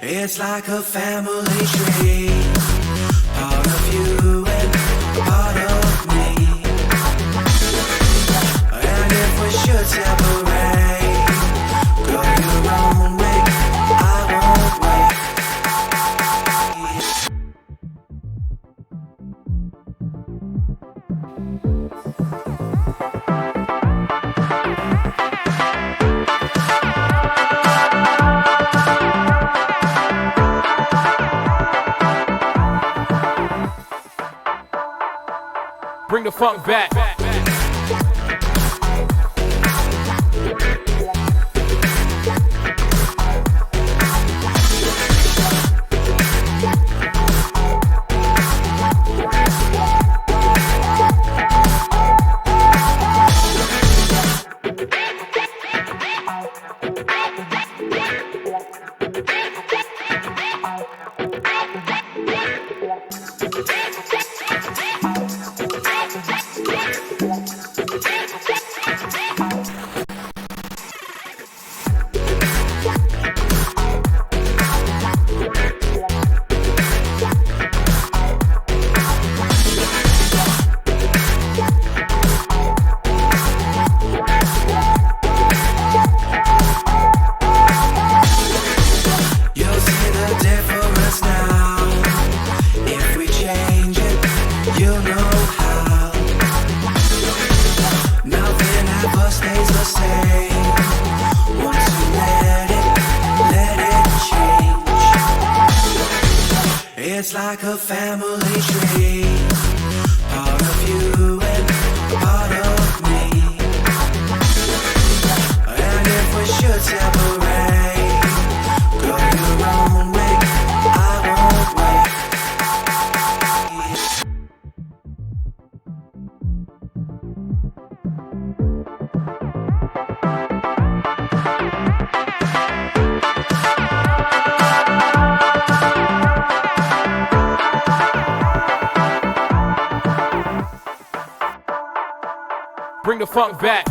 It's like a family tree, part of you and part of me. And if we should separate, go your own way, I won't wait. Bring the funk back. It's like a family tree, part of you and part of me. And if we should separate, go your own way, I won't wait. Bring the funk back.